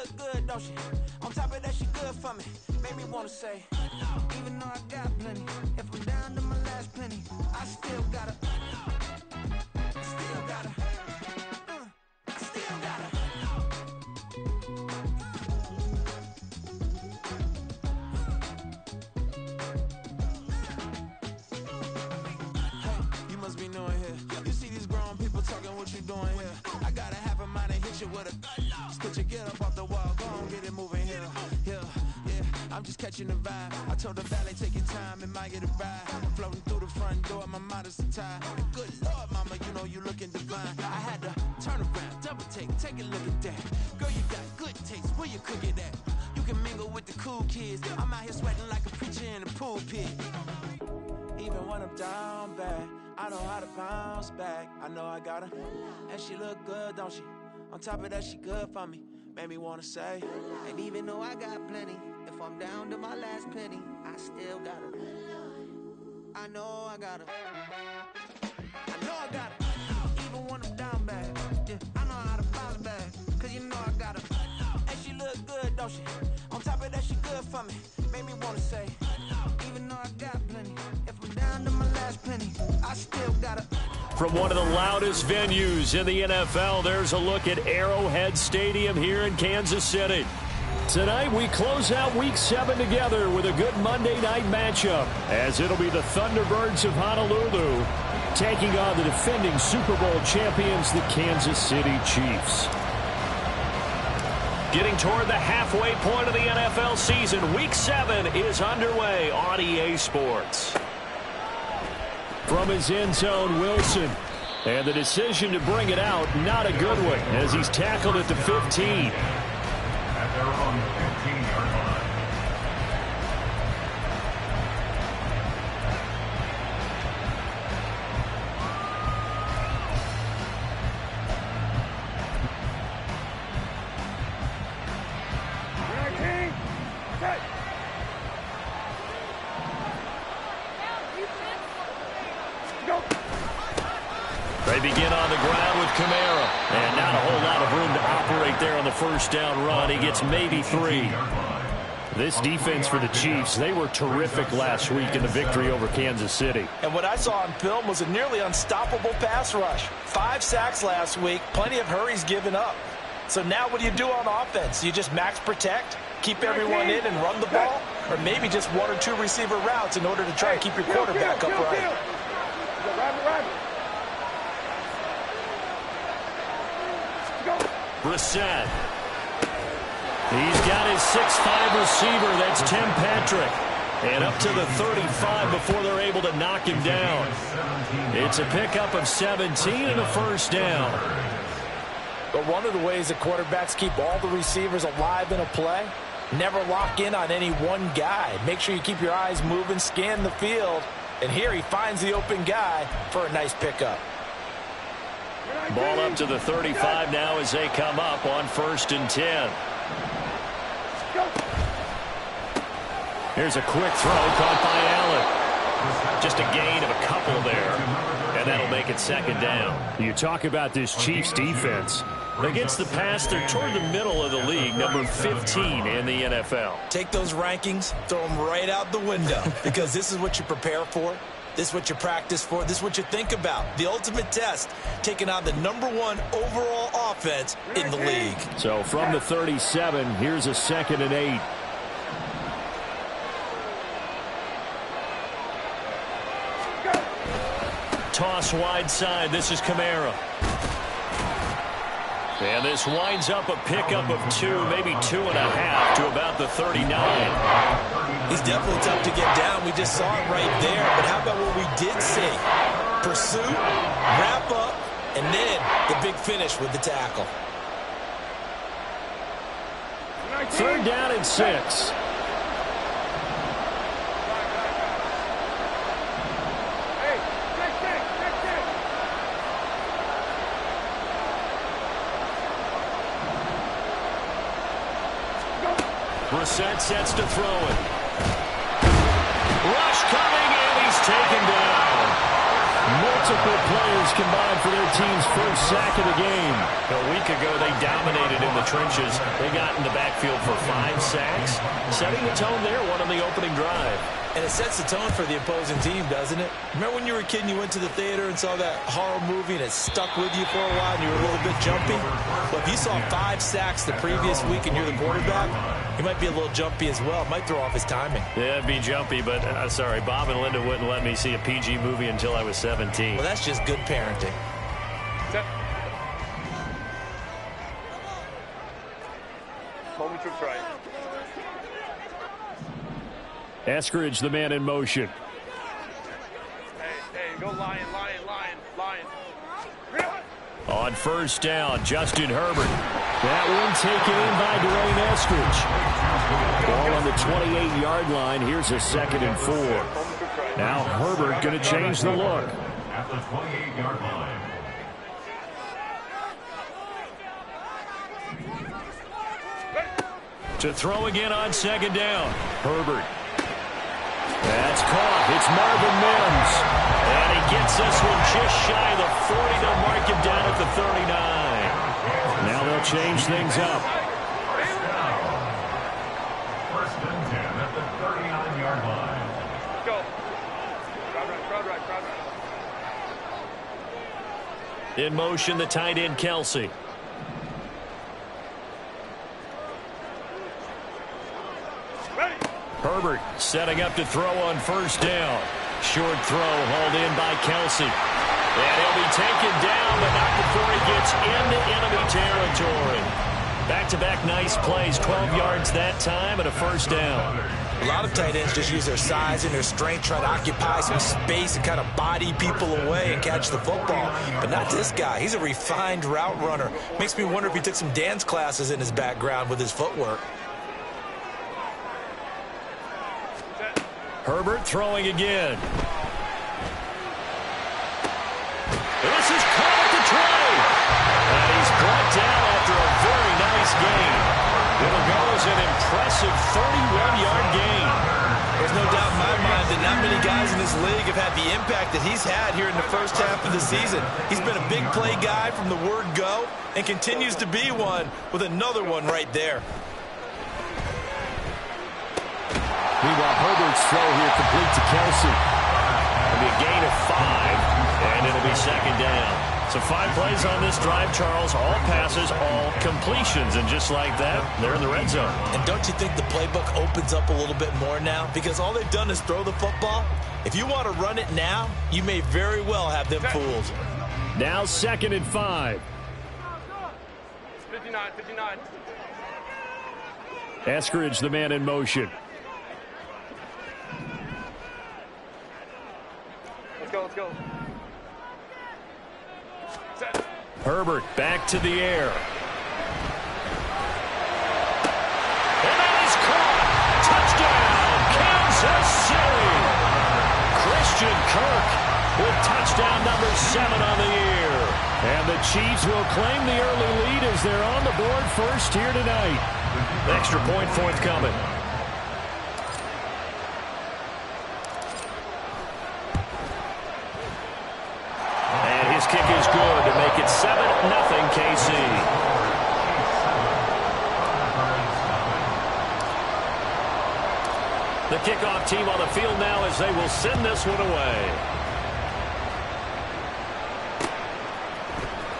look good, don't she? On top of that, she good for me. Made me wanna say, even though I got plenty, if I'm down to my last penny, I still gotta, I still gotta, I still gotta. Hey, you must be new in here. You see these grown people talking, what you doing here? I gotta have a mind and hit you with a spit your get up off the wall, go on, get it moving here. Yeah, I'm just catching the vibe. I told the valet, take your time, it might get a ride. Floating through the front door, my mind is tied. Good Lord, mama, you know you looking divine. I had to turn around, double take a look at that. Girl, you got good taste, where you cook it at? You can mingle with the cool kids. I'm out here sweating like a preacher in a pulpit. Even when I'm down bad, I know how to bounce back. I know I got her, and she look good, don't she? On top of that, she good for me. Made me wanna say, and even though I got plenty, if I'm down to my last penny, I still got her. I know I got her. I know I got her. Even when I'm down bad, yeah, I know how to bounce back. Cause you know I got her. And she look good, don't she? On top of that, she good for me. Made me wanna say, even though I got plenty, if I'm down to my last penny, I still got her. From one of the loudest venues in the NFL, there's a look at Arrowhead Stadium here in Kansas City. Tonight, we close out Week 7 together with a good Monday night matchup, as it'll be the Thunderbirds of Honolulu taking on the defending Super Bowl champions, the Kansas City Chiefs. Getting toward the halfway point of the NFL season, Week 7 is underway on EA Sports. From his end zone, Wilson. And the decision to bring it out, not a good one, as he's tackled at the 15. At their own 15-yard line. They begin on the ground with Kamara. And not a whole lot of room to operate there on the first down run. He gets maybe 3. This defense for the Chiefs, they were terrific last week in the victory over Kansas City. And what I saw on film was a nearly unstoppable pass rush. 5 sacks last week, plenty of hurries given up. So now what do you do on offense? You just max protect, keep everyone in and run the ball? Or maybe just 1 or 2 receiver routes in order to try and keep your quarterback upright? Brissett. He's got his 6'5 receiver. That's Tim Patrick. And up to the 35 before they're able to knock him down. It's a pickup of 17 and a first down. But one of the ways that quarterbacks keep all the receivers alive in a play, never lock in on any one guy. Make sure you keep your eyes moving, scan the field. And here he finds the open guy for a nice pickup. Ball up to the 35 now as they come up on 1st and 10. Here's a quick throw caught by Allen. Just a gain of a couple there, and that'll make it 2nd down. You talk about this Chiefs defense. Against the pass, they're toward the middle of the league, number 15 in the NFL. Take those rankings, throw them right out the window, because this is what you prepare for. This is what you practice for. This is what you think about. The ultimate test, taking on the #1 overall offense in the league. So from the 37, here's a 2nd and 8. Toss wide side. This is Kamara. And this winds up a pickup of 2, maybe 2.5 to about the 39. He's definitely tough to get down. We just saw it right there. But how about what we did see? Pursuit, wrap up, and then the big finish with the tackle. 3rd down and 6. Brissett sets to throw it. Rush coming, and he's taken down. Multiple players tackles combined for their team's first sack of the game. A week ago, they dominated in the trenches. They got in the backfield for 5 sacks, setting the tone there, one on the opening drive. And it sets the tone for the opposing team, doesn't it? Remember when you were a kid and you went to the theater and saw that horror movie and it stuck with you for a while and you were a little bit jumpy? Well, if you saw 5 sacks the previous week and you're the quarterback, you might be a little jumpy as well. It might throw off his timing. Yeah, it'd be jumpy, but sorry, Bob and Linda wouldn't let me see a PG movie until I was 17. Well, that's just good parenting. Home troops right. Eskridge, the man in motion. Hey, go lion. On first down, Justin Herbert. That one taken in by Dwayne Eskridge. Ball on the 28-yard line. Here's a 2nd and 4. Now Herbert going to change the look. At the 28-yard line. To throw again on 2nd down. Herbert. That's caught. It's Marvin Mims. And he gets this one just shy of the 40. They'll mark him down at the 39. Now they'll change things up. First and 10 at the 39-yard line. Let's go. Crowd right. In motion, the tight end, Kelsey. Herbert setting up to throw on first down. Short throw hauled in by Kelsey. And he'll be taken down, but not before he gets into enemy territory. Back-to-back nice plays, 12 yards that time and a first down. A lot of tight ends just use their size and their strength, try to occupy some space and kind of body people away and catch the football. But not this guy. He's a refined route runner. Makes me wonder if he took some dance classes in his background with his footwork. Herbert throwing again. This is caught at the 20. And he's brought down after a very nice gain. It'll go as an impressive 31-yard gain. There's no doubt in my mind that not many guys in this league have had the impact that he's had here in the first half of the season. He's been a big play guy from the word go and continues to be one with another one right there. Meanwhile, Herbert's throw here complete to Kelsey. It'll be a gain of 5, and it'll be 2nd down. So 5 plays on this drive, Charles. All passes, all completions. And just like that, they're in the red zone. And don't you think the playbook opens up a little bit more now? Because all they've done is throw the football. If you want to run it now, you may very well have them fooled. Now 2nd and 5. 59. Eskridge, the man in motion. Let's go. Set. Herbert back to the air. And that is caught. Touchdown, Kansas City. Christian Kirk with touchdown number 7 on the year. And the Chiefs will claim the early lead as they're on the board first here tonight. Extra point forthcoming. His kick is good to make it 7-0 KC. The kickoff team on the field now as they will send this one away.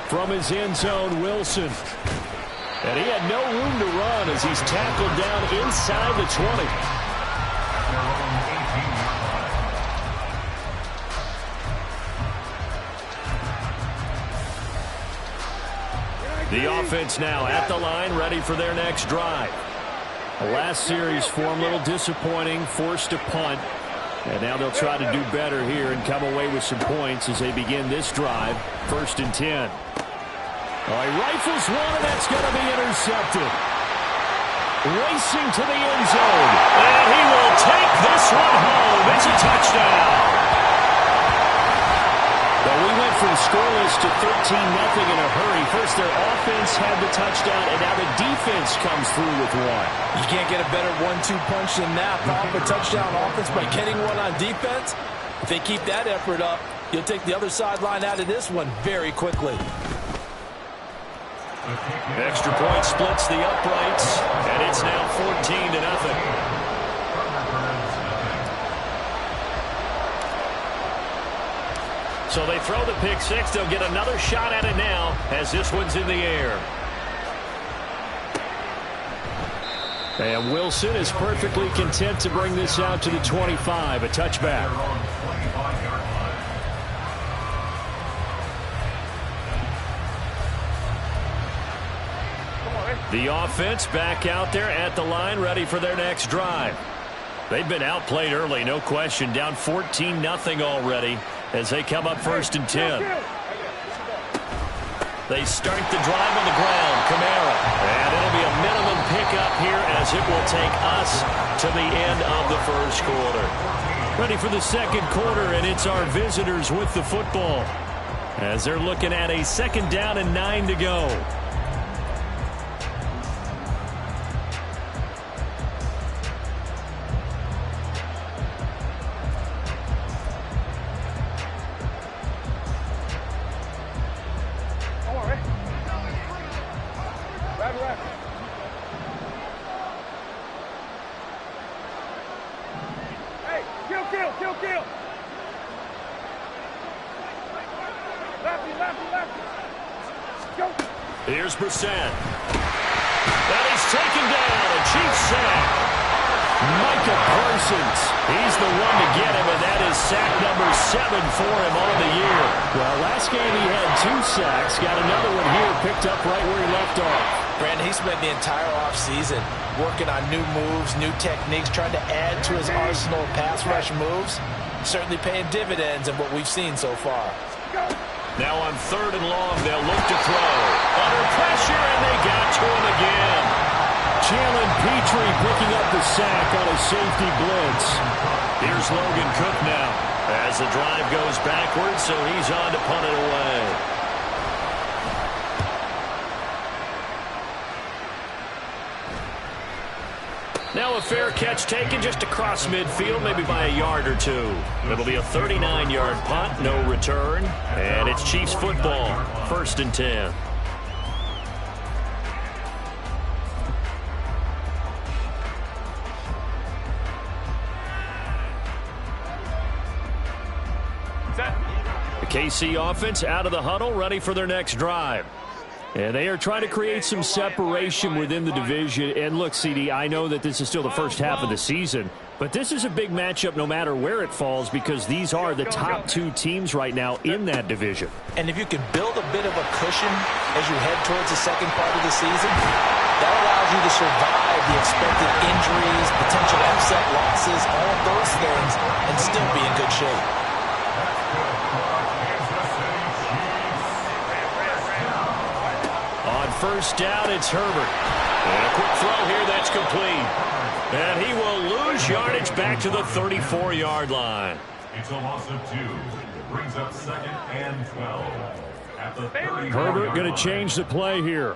From his end zone, Wilson. And he had no room to run as he's tackled down inside the 20. The offense now at the line, ready for their next drive. The last series for them, a little disappointing, forced to punt. And now they'll try to do better here and come away with some points as they begin this drive, 1st and 10. He rifles one, and that's going to be intercepted. Racing to the end zone. And he will take this one home. It's a touchdown. Well, we went from scoreless to 13-0 in a hurry. First, their offense had the touchdown, and now the defense comes through with one. You can't get a better 1-2 punch than that. Pop a touchdown offense by getting one on defense. If they keep that effort up, You'll take the other sideline out of this one very quickly. Extra point splits the uprights, and it's now 14-0. So they throw the pick six. They'll get another shot at it now as this one's in the air. And Wilson is perfectly content to bring this out to the 25, a touchback. The offense back out there at the line, ready for their next drive. They've been outplayed early, no question, down 14-0 already as they come up 1st and 10. They start the drive on the ground, Kamara. And it'll be a minimum pickup here as it will take us to the end of the first quarter. Ready for the second quarter, and it's our visitors with the football as they're looking at a 2nd down and 9 to go. Here's Brissett. And he's taken down. A Chiefs sack. Micah Parsons. He's the one to get him, and that is sack number 7 for him on the year. Well, last game he had 2 sacks. Got another one here picked up right where he left off. Brandon, he spent the entire offseason working on new moves, new techniques, trying to add to his arsenal of pass rush moves. Certainly paying dividends in what we've seen so far. Now on 3rd and long, they'll look to throw. Under pressure, and they got to him again. Jalen Petrie picking up the sack on a safety blitz. Here's Logan Cook now as the drive goes backwards, so he's on to punt it away. Now a fair catch taken just across midfield, maybe by a yard or 2. It'll be a 39-yard punt, no return, and it's Chiefs football, 1st and 10. The KC offense out of the huddle, ready for their next drive. And they are trying to create some separation within the division. And look, CD, I know that this is still the first half of the season, but this is a big matchup no matter where it falls because these are the top 2 teams right now in that division. And if you can build a bit of a cushion as you head towards the second part of the season, that allows you to survive the expected injuries, potential upset losses, all of those things, and still be in good shape. On 1st down, it's Herbert. And a quick throw here that's complete. And he will lose yardage back to the 34-yard line. It's a loss of 2. It brings up 2nd and 12. At the 30. Herbert going to change the play here.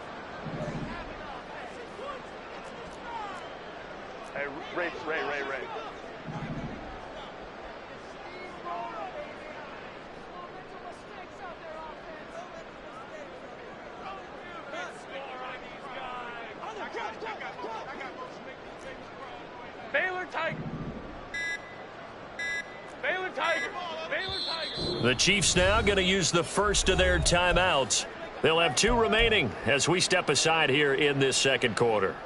Hey, Ray. Baylor Tigers. The Chiefs now going to use the first of their timeouts. They'll have 2 remaining as we step aside here in this second quarter.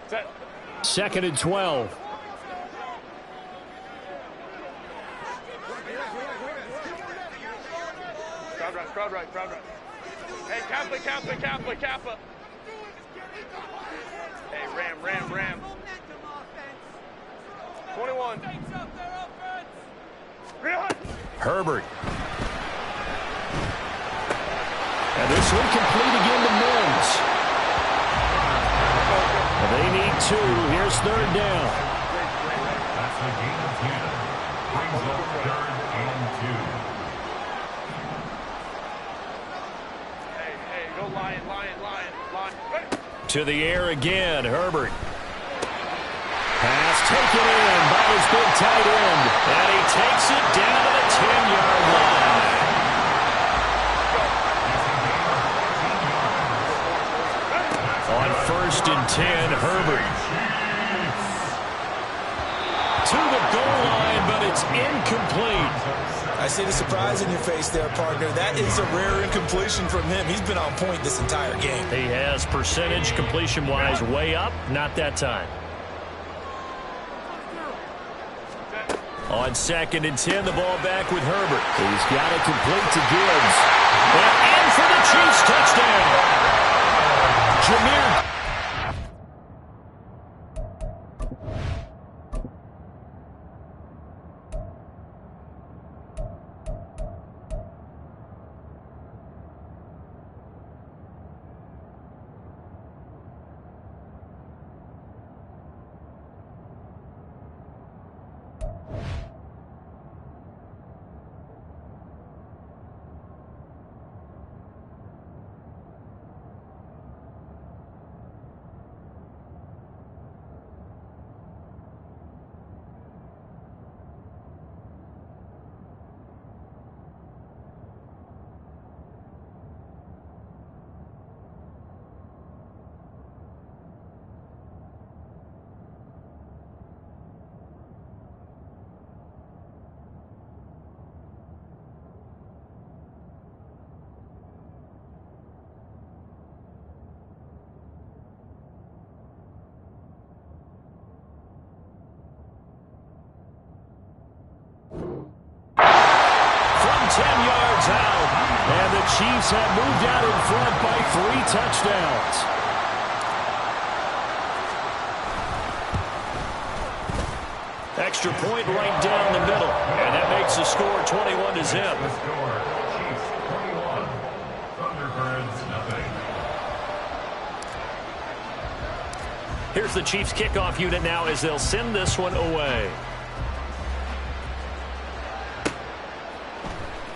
Set. 2nd and 12. Crowd right. Hey, Kappa. Hey, Ram. 21. Herbert. And this one complete again to Mims. They need 2. Here's 3rd down. That's the game of 10. Brings up 3rd and 2. Hey, go Lion. To the air again, Herbert. Pass taken in by his big tight end. And he takes it down to the 10-yard line. On 1st and 10, Herbert. To the goal line, but it's incomplete. I see the surprise in your face there, partner. That is a rare incompletion from him. He's been on point this entire game. He has percentage completion-wise way up. Not that time. On 2nd and 10, the ball back with Herbert. He's got it complete to Gibbs. And in for the Chiefs touchdown. Jameer. And the Chiefs have moved out in front by 3 touchdowns. Extra point right down the middle. And that makes the score 21-0. The score, Chiefs 21, Thunderbirds nothing. Here's the Chiefs kickoff unit now as they'll send this one away.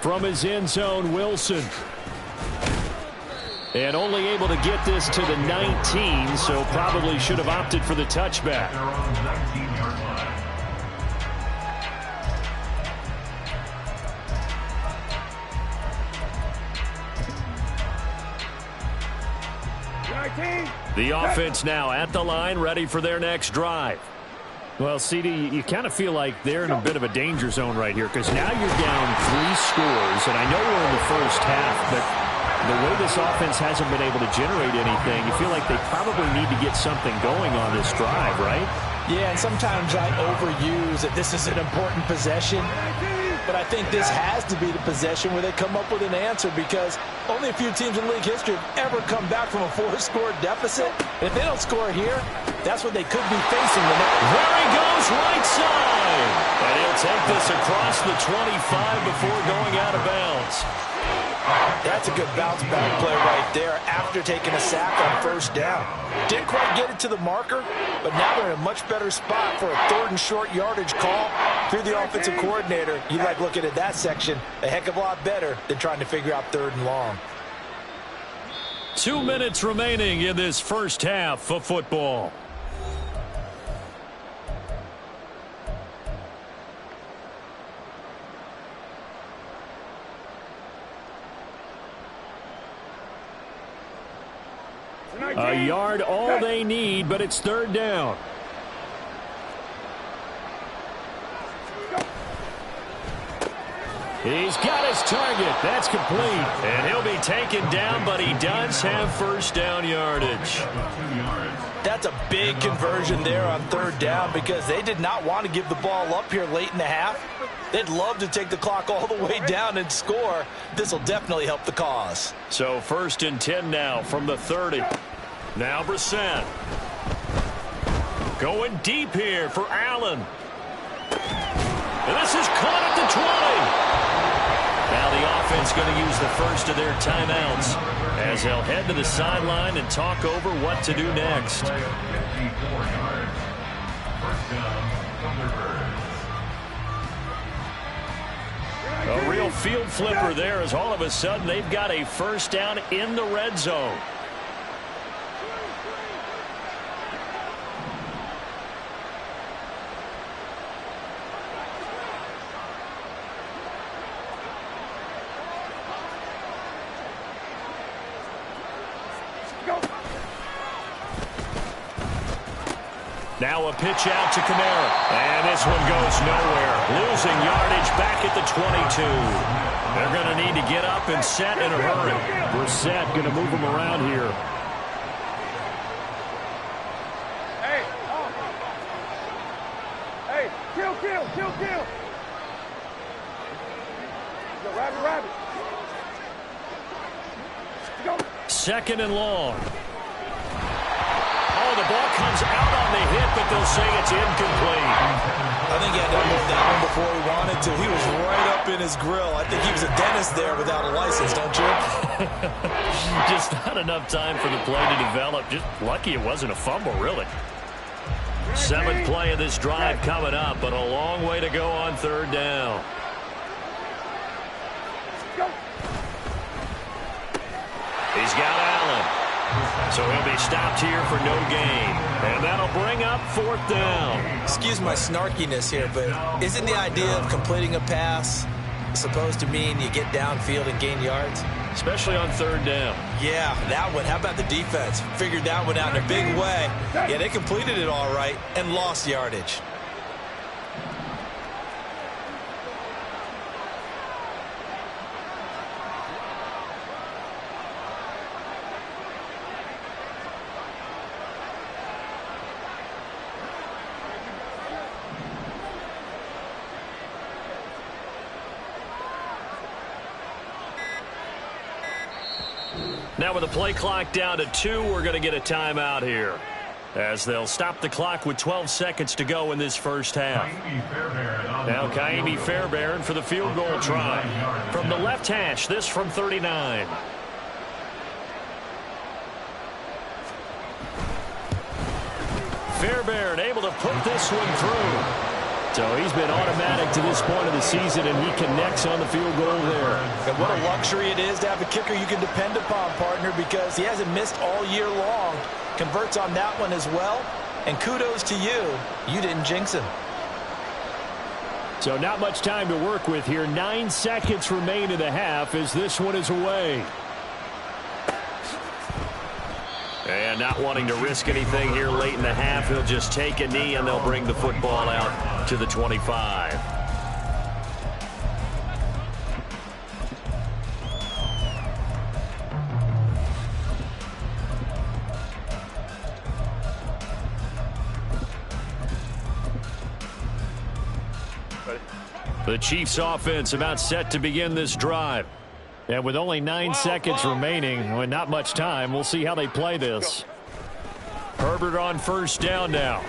From his end zone, Wilson. And only able to get this to the 19, so probably should have opted for the touchback. They're on the 19-yard line. The offense now at the line, ready for their next drive. Well, CD, you kind of feel like they're in a bit of a danger zone right here because now you're down 3 scores, and I know we're in the first half, but the way this offense hasn't been able to generate anything, you feel like they probably need to get something going on this drive, right? Yeah, and sometimes I overuse that this is an important possession, but I think this has to be the possession where they come up with an answer because only a few teams in league history have ever come back from a 4-score deficit. If they don't score here, that's what they could be facing the next. There he goes, right side. And he'll take this across the 25 before going out of bounds. That's a good bounce back play right there after taking a sack on 1st down. Didn't quite get it to the marker, but now they're in a much better spot for a 3rd and short yardage call through the offensive coordinator. You like looking at that section a heck of a lot better than trying to figure out 3rd and long. 2 minutes remaining in this first half of football. A yard all they need, but it's 3rd down. He's got his target. That's complete. And he'll be taken down, but he does have 1st down yardage. That's a big conversion there on 3rd down because they did not want to give the ball up here late in the half. They'd love to take the clock all the way down and score. This will definitely help the cause. So 1st and 10 now from the 30. Now Brissett. Going deep here for Allen. And this is caught at the 20. Now the offense going to use the first of their timeouts as they'll head to the sideline and talk over what to do next. 54 yards. 1st down, Thunderbirds. A real field flipper there as all of a sudden they've got a 1st down in the red zone. Now a pitch out to Kamara. And this one goes nowhere. Losing yardage back at the 22. They're going to need to get up and set in a hurry. Brissett going to move them around here. Hey. Hey, kill. Go, rabbit. Go. Second and long. Oh, the ball comes out on the hit, but they'll say it's incomplete. I think he had to move that one before he wanted to. He was right up in his grill. I think he was a dentist there without a license, don't you? Just not enough time for the play to develop. Just lucky it wasn't a fumble, really. Seventh play of this drive coming up, but a long way to go on third down. He's got Allen. So he'll be stopped here for no gain. And that'll bring up fourth down. Excuse my snarkiness here, but isn't the idea of completing a pass supposed to mean you get downfield and gain yards? Especially on third down. Yeah, that one. How about the defense? Figured that one out in a big way. Yeah, they completed it all right and lost yardage. Now with the play clock down to 2, we're going to get a timeout here, as they'll stop the clock with 12 seconds to go in this first half. Now Gamee Fairbairn for the field goal try. From the left hash, this from 39. Fairbairn able to put this one through. So he's been automatic to this point of the season, and he connects on the field goal there. And what a luxury it is to have a kicker you can depend upon, partner, because he hasn't missed all year long. Converts on that one as well. And kudos to you. You didn't jinx him. So not much time to work with here. 9 seconds remain in the half as this one is away. And not wanting to risk anything here late in the half, he'll just take a knee and they'll bring the football out to the 25. The Chiefs offense about set to begin this drive. And with only 9 seconds remaining, and not much time, we'll see how they play this. Herbert on first down now.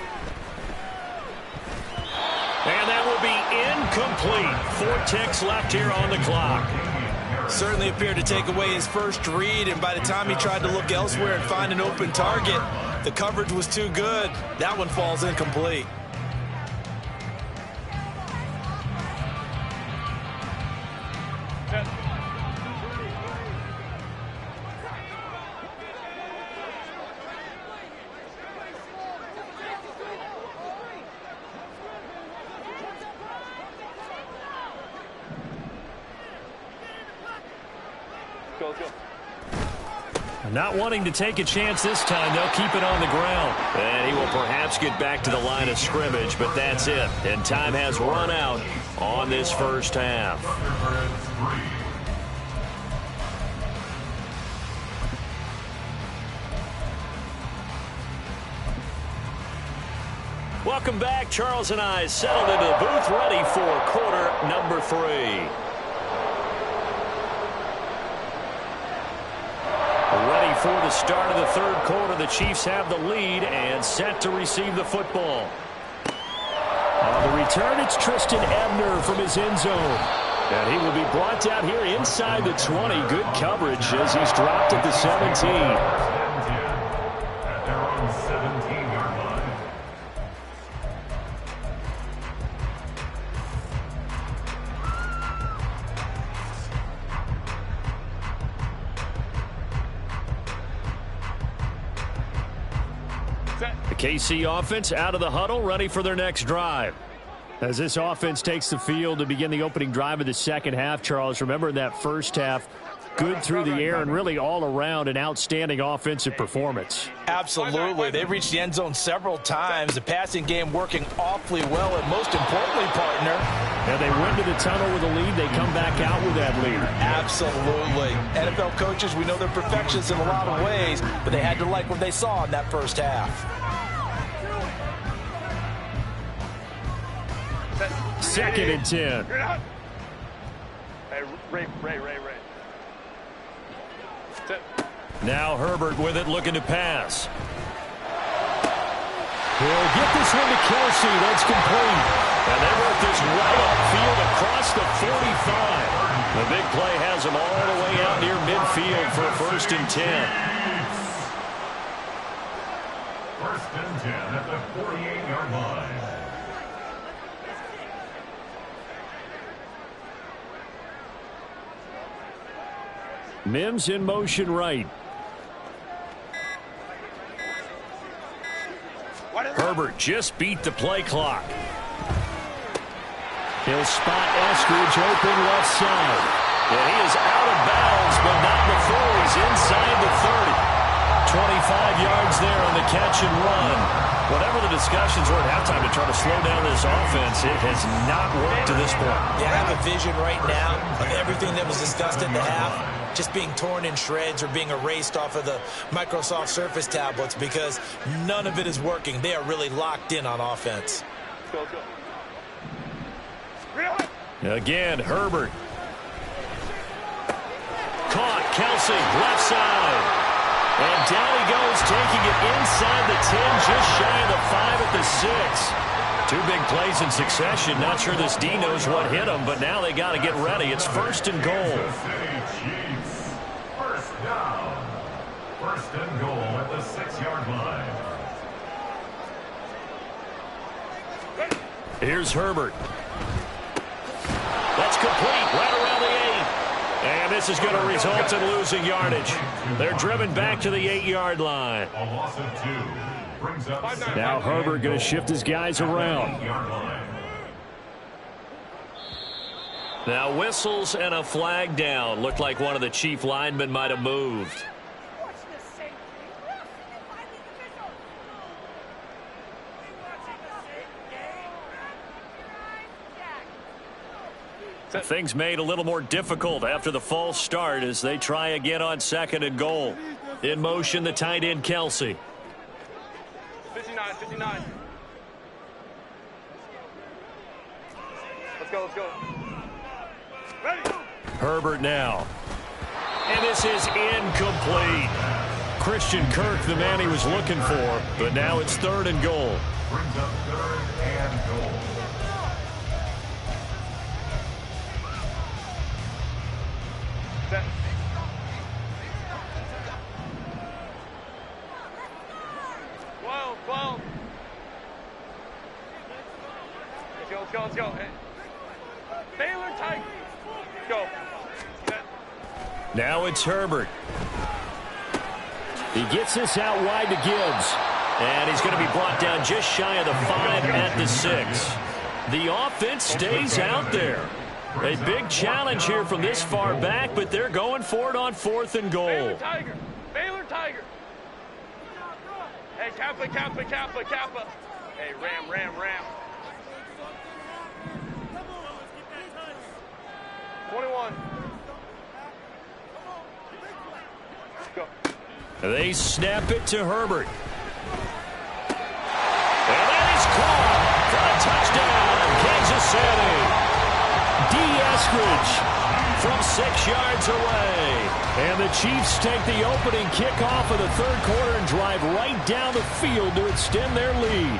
And that will be incomplete. 4 ticks left here on the clock. Certainly appeared to take away his first read, and by the time he tried to look elsewhere and find an open target, the coverage was too good. That one falls incomplete. Not wanting to take a chance this time, they'll keep it on the ground. And he will perhaps get back to the line of scrimmage, but that's it. And time has run out on this first half. Welcome back. Charles and I settled into the booth, ready for quarter number 3. Ready for the start of the third quarter. The Chiefs have the lead and set to receive the football. On the return, it's Tristan Ebner from his end zone. And he will be brought down here inside the 20. Good coverage as he's dropped at the 17. At their own 17-yard line. The KC offense out of the huddle, ready for their next drive. As this offense takes the field to begin the opening drive of the second half, Charles, remember in that first half, good through the air and really all around an outstanding offensive performance. Absolutely. They reached the end zone several times. The passing game working awfully well, and most importantly, partner. And they went to the tunnel with a lead. They come back out with that lead. Absolutely. NFL coaches, we know they're perfectionists in a lot of ways, but they had to like what they saw in that first half. Second and 10. Hey, Ray. Now Herbert with it, looking to pass. He'll get this one to Kelsey. That's complete. And they work this right upfield across the 45. The big play has him all the way out near midfield for a 1st and 10. 1st and 10 at the 48-yard line. Mims in motion right. Herbert just beat the play clock. He'll spot Eskridge open left side. And he is out of bounds, but not before he's inside the 30. 25 yards there on the catch and run. Whatever the discussions were at halftime to try to slow down this offense, it has not worked to this point. Yeah, I have a vision right now of everything that was discussed at the half just being torn in shreds or being erased off of the Microsoft Surface tablets because none of it is working. They are really locked in on offense. Go. Again, Herbert. Caught, Kelsey, left side. And down he goes, taking it inside the 10, just shy of the 5 at the 6. 2 big plays in succession. Not sure this D knows what hit him, but now they got to get ready. It's 1st and goal. First down. 1st and goal at the 6-yard line. Here's Herbert. That's complete, right around the 8. And this is going to result in losing yardage. They're driven back to the 8-yard line. A loss of 2. Brings up Now Herbert going to shift his guys around. Now whistles and a flag down. Looked like one of the chief linemen might have moved. Things made a little more difficult after the false start as they try again on 2nd and goal. In motion, the tight end, Kelsey. 59. Let's go. Ready. Herbert now. And this is incomplete. Christian Kirk, the man he was looking for, but now it's 3rd and goal. Brings up 3rd and goal. Set. Well. Let's go. Hey. Baylor tight. Go. Set. Now it's Herbert. He gets this out wide to Gibbs. And he's going to be brought down just shy of the 5 at the 6. The offense stays out there. A big challenge here from this far back, but they're going for it on 4th and goal. Baylor Tiger. Hey, Kappa. Hey, Ram. 21. Go. They snap it to Herbert. And that is caught for a touchdown, Kansas City. Eskridge from 6 yards away. And the Chiefs take the opening kickoff of the 3rd quarter and drive right down the field to extend their lead.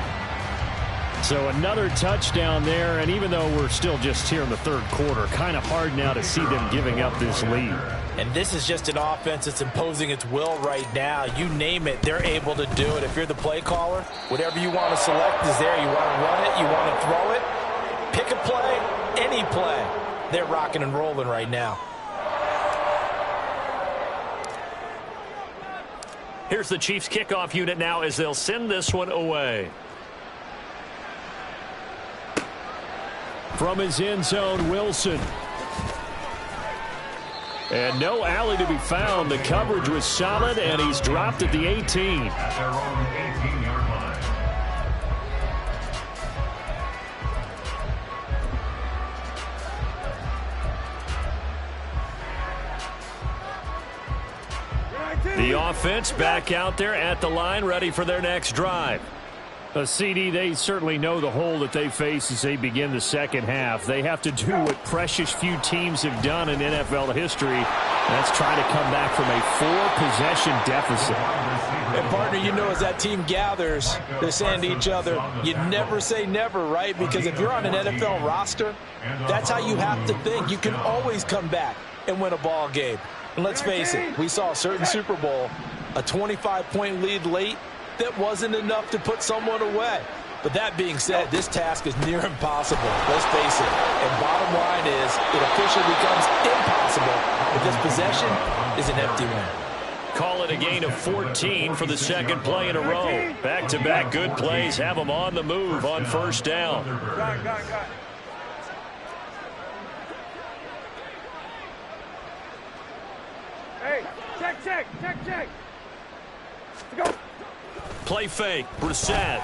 So another touchdown there, and even though we're still just here in the 3rd quarter, kind of hard now to see them giving up this lead. And this is just an offense that's imposing its will right now. You name it, they're able to do it. If you're the play caller, whatever you want to select is there. You want to run it, you want to throw it, pick a play, any play. They're rocking and rolling right now. Here's the Chiefs kickoff unit now as they'll send this one away. From his end zone, Wilson. And no alley to be found. The coverage was solid, and he's dropped at the 18. At their own 18-yard line. The offense back out there at the line, ready for their next drive. A CD, they certainly know the hole that they face as they begin the second half. They have to do what precious few teams have done in NFL history. That's try to come back from a 4-possession deficit. And, partner, you know as that team gathers, they're saying to each other, you never say never, right? Because if you're on an NFL roster, that's how you have to think. You can always come back and win a ball game. And let's face it, we saw a certain Super Bowl, a 25-point lead late, that wasn't enough to put someone away. But that being said, this task is near impossible. Let's face it. And bottom line is, it officially becomes impossible if this possession is an empty one. Call it a gain of 14 for the second play in a row. Back-to-back good plays have them on the move on first down. Hey, check. Let's go. Play fake. Brissett.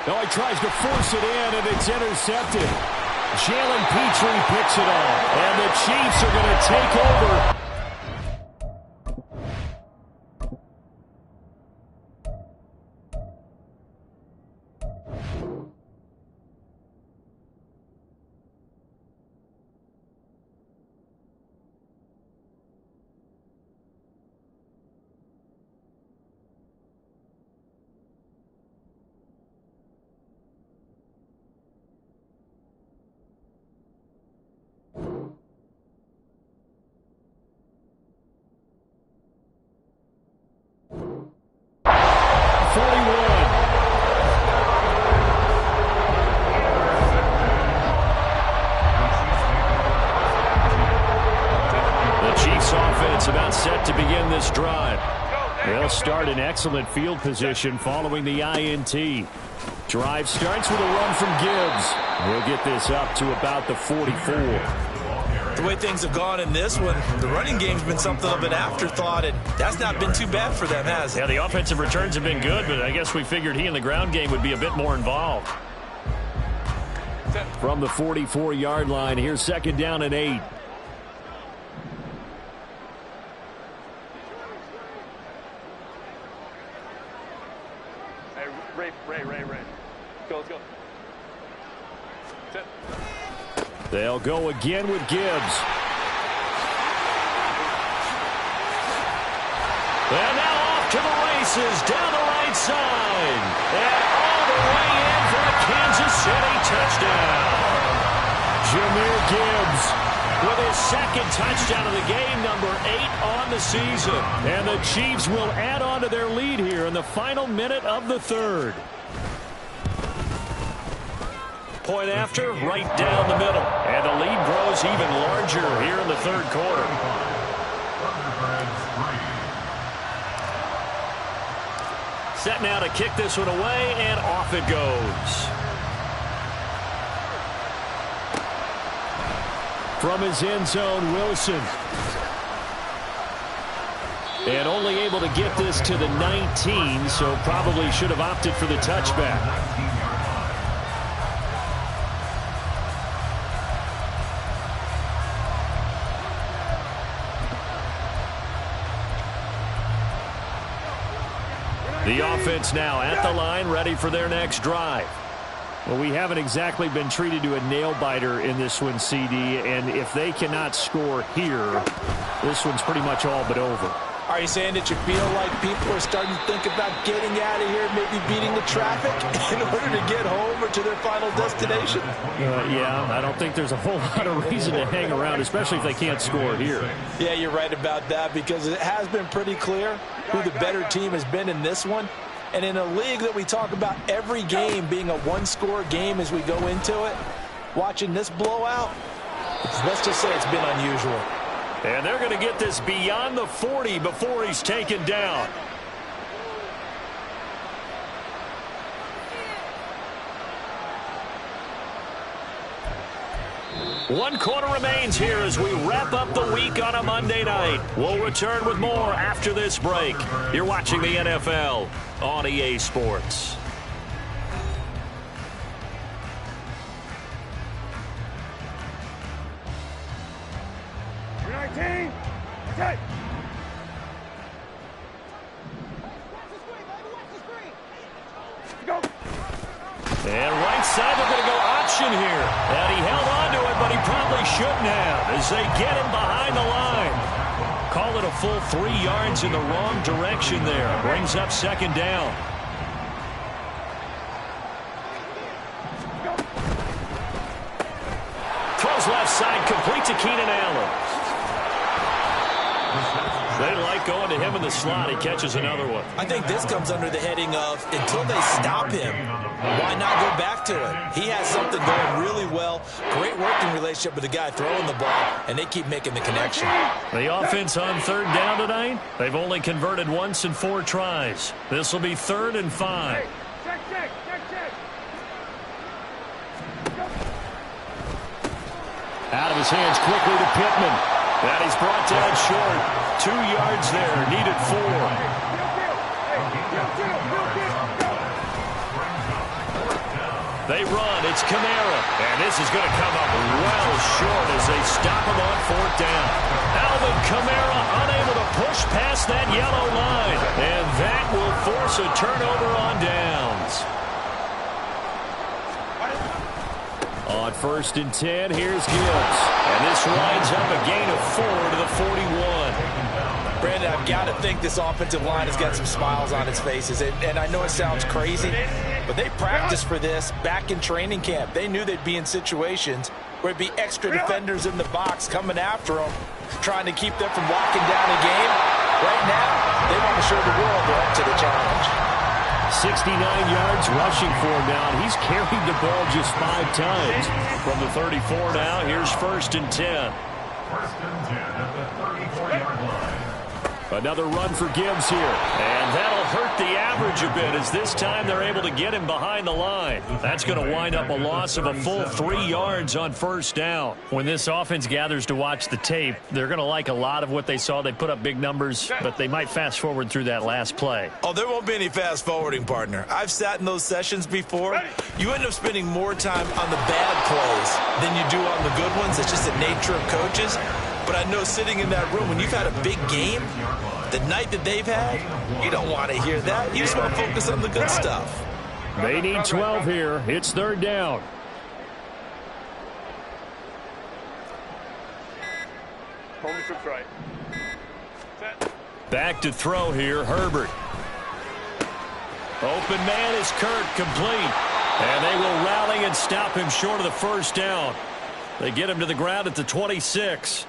No, he tries to force it in, and it's intercepted. Jalen Petrie picks it off, and the Chiefs are going to take over. About set to begin this drive. They'll start in excellent field position following the INT. Drive starts with a run from Gibbs. We'll get this up to about the 44. The way things have gone in this one, the running game's been something of an afterthought, and that's not been too bad for them, has it? Yeah, the offensive returns have been good, but I guess we figured he in the ground game would be a bit more involved. From the 44-yard line, here's second down and 8. Ray. Let's go. Set. They'll go again with Gibbs. And now off to the races down the right side. And all the way in for a Kansas City touchdown. Jahmyr Gibbs with his second touchdown of the game, number 8 on the season. And the Chiefs will add on to their lead here in the final minute of the third. Point after, right down the middle. And the lead grows even larger here in the third quarter. Set now to kick this one away, and off it goes. From his end zone, Wilson. And only able to get this to the 19, so probably should have opted for the touchback. The offense now at the line, ready for their next drive. Well, we haven't exactly been treated to a nail-biter in this one, CD, and if they cannot score here, this one's pretty much all but over. Are you saying that you feel like people are starting to think about getting out of here, maybe beating the traffic in order to get home or to their final destination? Yeah, I don't think there's a whole lot of reason to hang around, especially if they can't score here. Yeah, you're right about that, because it has been pretty clear who the better team has been in this one. And in a league that we talk about every game being a one-score game as we go into it, watching this blowout, let's just say it's been unusual. And they're going to get this beyond the 40 before he's taken down. 1 quarter remains here as we wrap up the week on a Monday night. We'll return with more after this break. You're watching the NFL on EA Sports. You're 19. Okay. Go. And right side, they're going to go option here. And he held on to it, but he probably shouldn't have as they get him behind the line. Call it a full 3 yards in the wrong direction there. Brings up second down. Throws left side, complete to Keenan Allen. They like going to him in the slot. He catches another one. I think this comes under the heading of until they stop him, why not go back to it? He has something going really well. Great working relationship with the guy throwing the ball, and they keep making the connection. The offense on 3rd down tonight, they've only converted once in 4 tries. This will be 3rd and 5. Check. Out of his hands quickly to Pittman. And he's brought down short. 2 yards there, needed 4. They run, it's Kamara. And this is going to come up well short as they stop him on 4th down. Alvin Kamara unable to push past that yellow line. And that will force a turnover on downs. On 1st and 10, here's Gibbs. And this winds up a gain of 4 to the 41. Brandon, I've got to think this offensive line has got some smiles on its faces. And I know it sounds crazy, but they practiced for this back in training camp. They knew they'd be in situations where it'd be extra defenders in the box coming after them, trying to keep them from locking down a game. Right now, they want to show the world they're up to the challenge. 69 yards rushing for him now. He's carried the ball just 5 times. From the 34 now, here's 1st and 10. 1st and 10 at the 34-yard line. Another run for Gibbs here. And that'll hurt the average a bit as this time they're able to get him behind the line. That's going to wind up a loss of a full 3 yards on 1st down. When this offense gathers to watch the tape, they're going to like a lot of what they saw. They put up big numbers, but they might fast forward through that last play. Oh, there won't be any fast forwarding, partner. I've sat in those sessions before. You end up spending more time on the bad plays than you do on the good ones. It's just the nature of coaches. But I know sitting in that room, when you've had a big game, the night that they've had, you don't want to hear that. You just want to focus on the good stuff. They need 12 here. It's 3rd down. Holding trips right. Set. Back to throw here, Herbert. Open man is Kirk, complete. And they will rally and stop him short of the 1st down. They get him to the ground at the 26.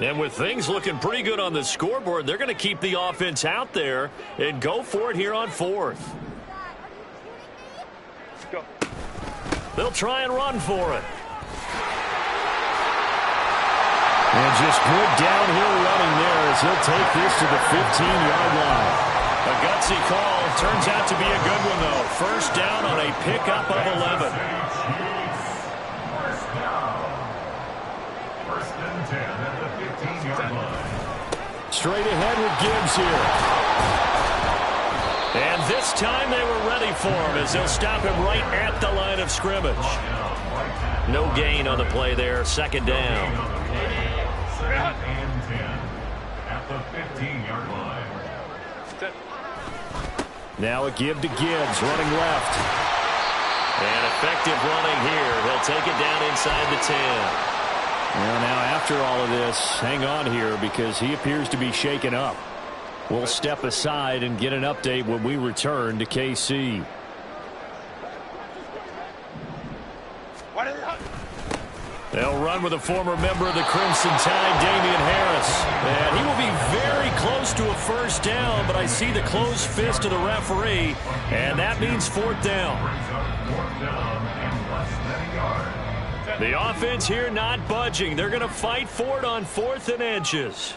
And with things looking pretty good on the scoreboard, they're going to keep the offense out there and go for it here on 4th. Go. They'll try and run for it. And just good downhill running there as he'll take this to the 15-yard line. A gutsy call. Turns out to be a good one, though. 1st down on a pickup of 11. Straight ahead with Gibbs here. And this time they were ready for him as they'll stop him right at the line of scrimmage. No gain on the play there. 2nd down. 2nd and 10 at the 15-yard line. Now a give to Gibbs, running left. And effective running here. He'll take it down inside the 10. Well, now after all of this, hang on here because he appears to be shaken up. We'll step aside and get an update when we return to KC. They'll run with a former member of the Crimson Tide, Damian Harris. And he will be very close to a 1st down, but I see the closed fist of the referee, and that means 4th down. The offense here not budging. They're going to fight for it on 4th and inches.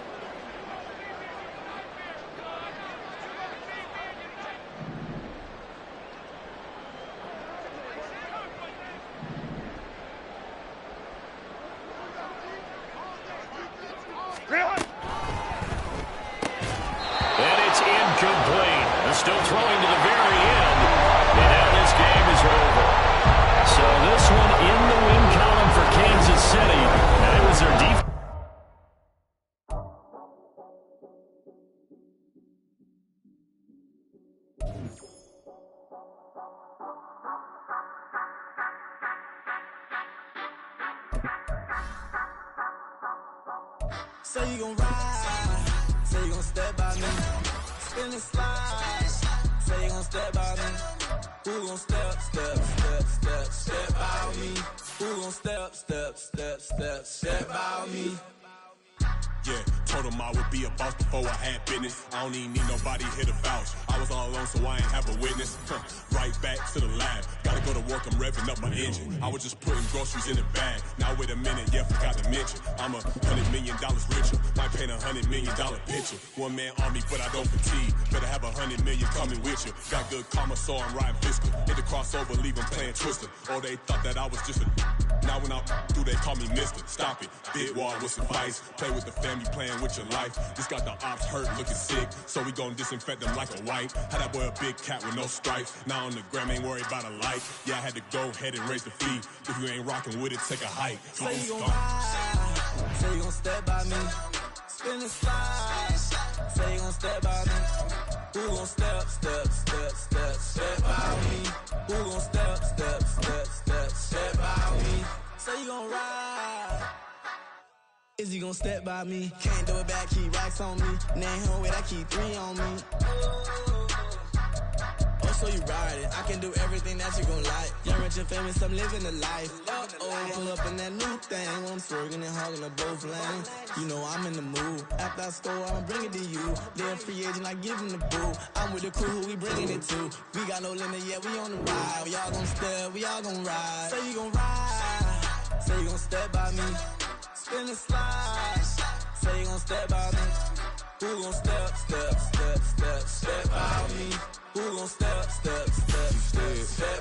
Say you gon' ride, say you gon' step by me. Spin and slide, say you gon' step by me. Who gon' step by me? Who gon' step by me? Yeah, told him I would be a boss before I had business. I don't even need nobody here to vouch. I was all alone, so I ain't have a witness. Right back to the lab. Gotta go to work, I'm revving up my engine. I was just putting groceries in the bag. Now wait a minute, yeah, forgot to mention. I'm $100 million richer. Might paint $100 million picture. One man army, but I don't fatigue. Better have 100 million coming with you. Got good karma, so I'm riding fiscal. Hit the crossover, leave them playing Twister. Oh, they thought that I was just a... Now when I do, they call me Mister. Stop it. Big wall with some vice. Play with the family, playing with your life. This got the ops hurt, looking sick. So we gon' disinfect them like a wipe. Had that boy a big cat with no stripes. Now on the gram, ain't worried about a light. Yeah, I had to go ahead and raise the fee. If you ain't rocking with it, take a hike. Say you gon' ride, say you gon' step by me. Spin and slide, say you gon' step by me. Who gon' step by me? Who gon' step by me? Say you gon' ride. Is he gon' step by me? Can't do it back, keep racks on me. Name home with I keep 3 on me. Oh, so you ride it. I can do everything that you gon' like. Young, rich, and famous, I'm living the life. Pull up in that new thing. I'm swerving and hogging the both lanes. You know I'm in the mood. After I score, I'ma bring it to you. They're a free agent, I give them the boo. I'm with the crew, who we bringing it to. We got no limit, yeah, we on the ride. We all gon' step, we all gon' ride. Say you gon' ride, say you gon' step by me. Spin and slide, say you gon' step by me. Who gon' step by me? Who gon' step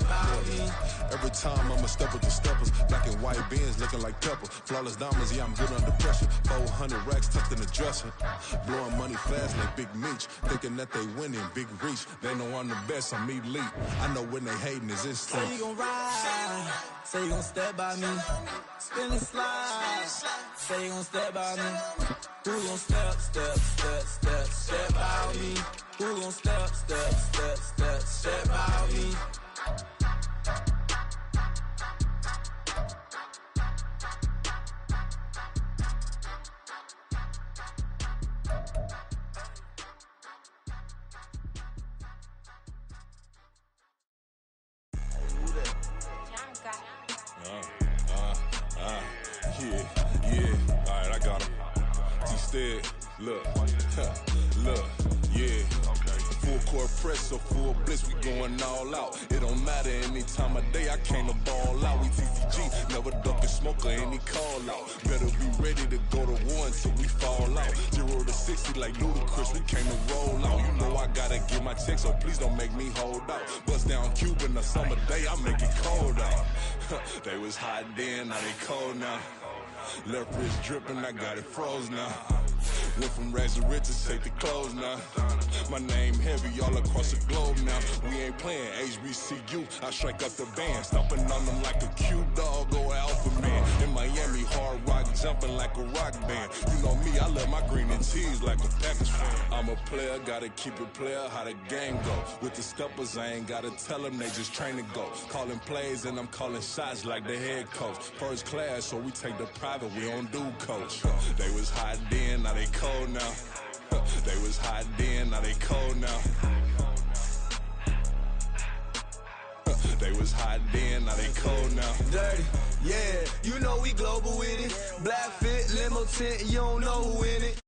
by me? Every time I'ma step with the steppers. Black and white beans looking like pepper. Flawless diamonds, yeah, I'm good under pressure. 400 racks tucked in the dresser. Blowing money fast like Big Meech. Thinking that they winning, big reach. They know I'm the best, I'm elite. I know when they hating is instinct. Say you gon' ride, say you gon' step by me. Spin and slide, say you gon' step by me. Who gon' step by me? Who gon' step by me? Yeah, alright, I got him. T-Stead, look, yeah. Full court press, so full blitz, we going all out. It don't matter any time of day, I came to ball out. We TCG, never duck a smoker, any call out. Better be ready to go to war until we fall out. 0 to 60 like Ludacris, we came to roll out. You know I gotta get my check, so please don't make me hold out. Bust down Cuban, a summer day, I make it cold out. They was hot then, now they cold now. Left wrist dripping, I got it froze now. Went from rags to riches, take the clothes now. My name heavy all across the globe now. We ain't playing HBCU, I strike up the band. Stomping on them like a cute dog, go alpha man. In Miami, hard rock, jumping like a rock band. You know me, I love my green and cheese like a Packers fan. I'm a player, gotta keep it player, how the game go. With the steppers, I ain't gotta tell them, they just train to go. Calling plays and I'm calling shots like the head coach. First class, so we take the private, we don't do coach. They was hot then, now they cold now. They was hot then, now they cold now. They was hot then, now they cold now. Dirty, yeah, you know we global with it. Black fit, limo tint, you don't know who in it.